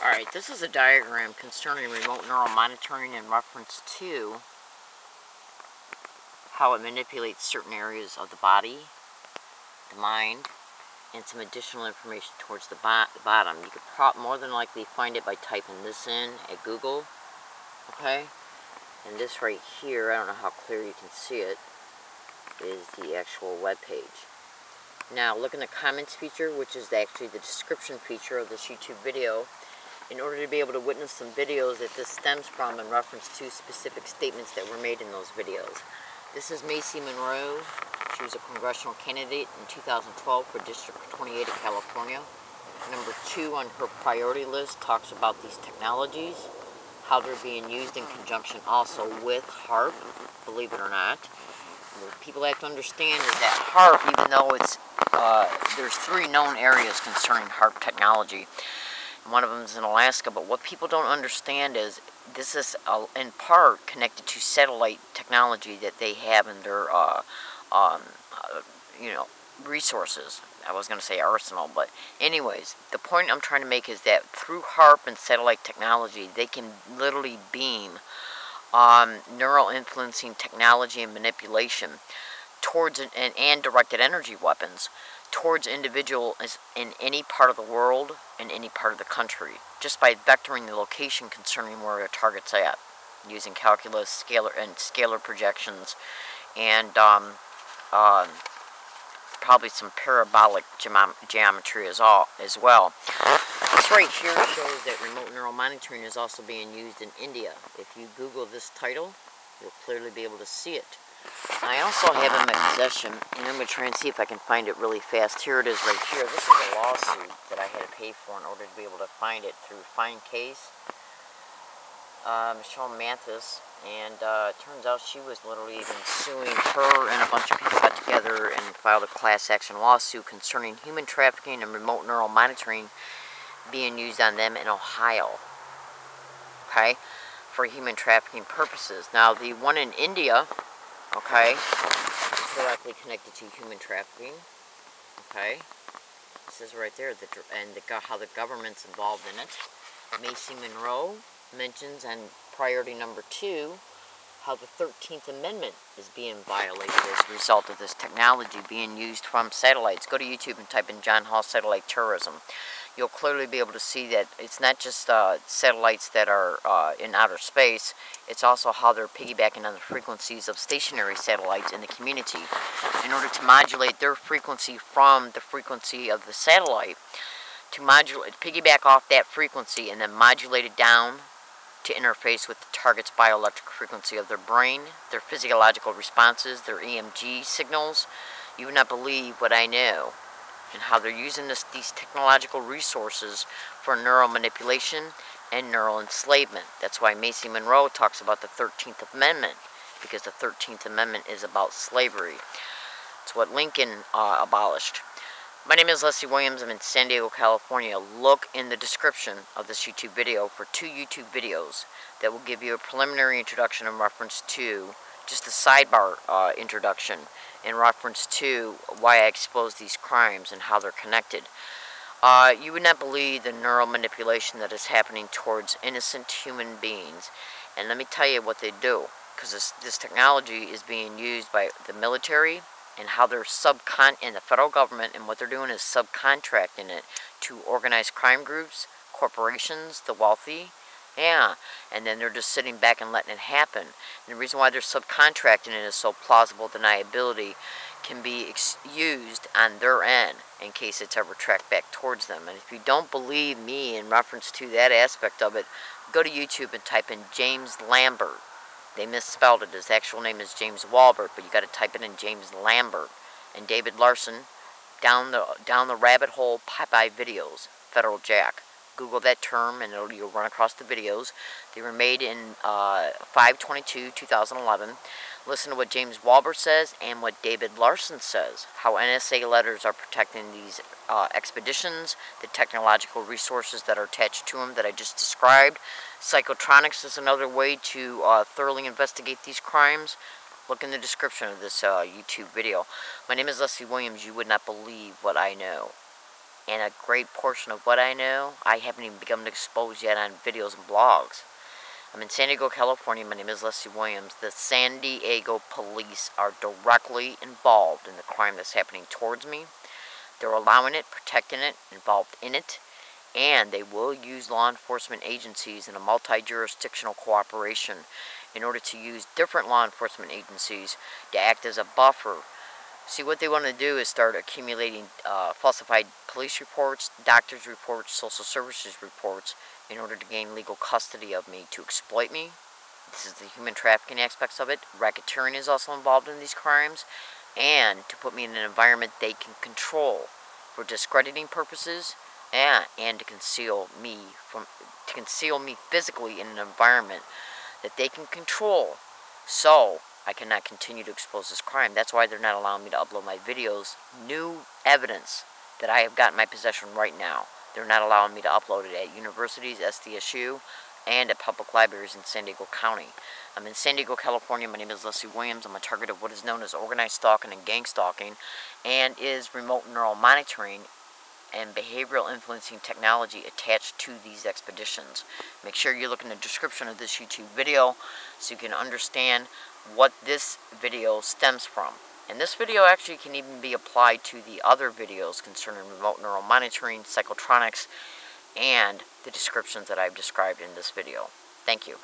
Alright, this is a diagram concerning remote neural monitoring in reference to how it manipulates certain areas of the body, the mind, and some additional information towards the bottom. You could more than likely find it by typing this in at Google, okay? And this right here, I don't know how clear you can see it, is the actual web page. Now, look in the comments feature, which is actually the description feature of this YouTube video, in order to be able to witness some videos that this stems from in reference to specific statements that were made in those videos. This is Macy Monroe. She was a congressional candidate in 2012 for District 28 of California. Number 2 on her priority list talks about these technologies, how they're being used in conjunction also with HAARP, believe it or not. What people have to understand is that HAARP, even though it's, there's 3 known areas concerning HAARP technology. One of them is in Alaska, but what people don't understand is this is in part connected to satellite technology that they have in their, resources. I was going to say arsenal, but anyways, the point I'm trying to make is that through HAARP and satellite technology, they can literally beam neural influencing technology and manipulation towards and directed energy weapons towards individuals in any part of the world, in any part of the country, just by vectoring the location concerning where a target's at, using calculus, scalar projections, and probably some parabolic geometry as well. This right here shows that remote neural monitoring is also being used in India. If you Google this title, you'll clearly be able to see it. I also have in my possession, and I'm going to try and see if I can find it really fast. Here it is right here. This is a lawsuit that I had to pay for in order to be able to find it through Find Case. Michelle Mathis, and it turns out she was literally even suing her, and a bunch of people got together and filed a class action lawsuit concerning human trafficking and remote neural monitoring being used on them in Ohio, okay, for human trafficking purposes. Now, the one in India, okay, it's directly connected to human trafficking, okay. This is right there, how the government's involved in it. Macy Monroe mentions on priority number 2 how the 13th Amendment is being violated as a result of this technology being used from satellites. Go to YouTube and type in John Hall Satellite Terrorism. You'll clearly be able to see that it's not just satellites that are in outer space, it's also how they're piggybacking on the frequencies of stationary satellites in the community in order to modulate their frequency from the frequency of the satellite, to piggyback off that frequency and then modulate it down to interface with the target's bioelectric frequency of their brain, their physiological responses, their EMG signals. You would not believe what I know, and how they're using these technological resources for neural manipulation and neural enslavement. That's why Macy Monroe talks about the 13th Amendment, because the 13th Amendment is about slavery. It's what Lincoln abolished. My name is Leslie Williams. I'm in San Diego, California. Look in the description of this YouTube video for 2 YouTube videos that will give you a preliminary introduction in reference to, just a sidebar introduction in reference to why I expose these crimes and how they're connected. You would not believe the neural manipulation that is happening towards innocent human beings. And let me tell you what they do, because this technology is being used by the military, and how they're in the federal government, and what they're doing is subcontracting it to organized crime groups, corporations, the wealthy, yeah, and then they're just sitting back and letting it happen. And the reason why they're subcontracting it is so plausible deniability can be used on their end in case it's ever tracked back towards them. And if you don't believe me in reference to that aspect of it, go to YouTube and type in James Lambert. They misspelled it. His actual name is James Walbert, but you got to type it in James Lambert. And David Larson, down the rabbit hole Popeye videos, Federal Jack. Google that term and you'll run across the videos. They were made in 5/22/2011. Listen to what James Walbert says and what David Larson says. How NSA letters are protecting these expeditions, the technological resources that are attached to them that I just described. Psychotronics is another way to thoroughly investigate these crimes. Look in the description of this YouTube video. My name is Leslie Williams. You would not believe what I know. And a great portion of what I know, I haven't even begun to expose yet on videos and blogs. I'm in San Diego, California. My name is Leslie Williams. The San Diego police are directly involved in the crime that's happening towards me. They're allowing it, protecting it, involved in it, and they will use law enforcement agencies in a multi-jurisdictional cooperation in order to use different law enforcement agencies to act as a buffer. See, what they want to do is start accumulating falsified police reports, doctor's reports, social services reports in order to gain legal custody of me, to exploit me. This is the human trafficking aspects of it. Racketeering is also involved in these crimes, and to put me in an environment they can control for discrediting purposes, and to conceal me physically in an environment that they can control, so I cannot continue to expose this crime. That's why they're not allowing me to upload my videos, new evidence that I have got in my possession right now. They're not allowing me to upload it at universities, SDSU, and at public libraries in San Diego County. I'm in San Diego, California. My name is Leslie Williams. I'm a target of what is known as organized stalking and gang stalking, and is remote neural monitoring and behavioral influencing technology attached to these expeditions. Make sure you look in the description of this YouTube video so you can understand what this video stems from. And this video actually can even be applied to the other videos concerning remote neural monitoring, psychotronics, and the descriptions that I've described in this video. Thank you.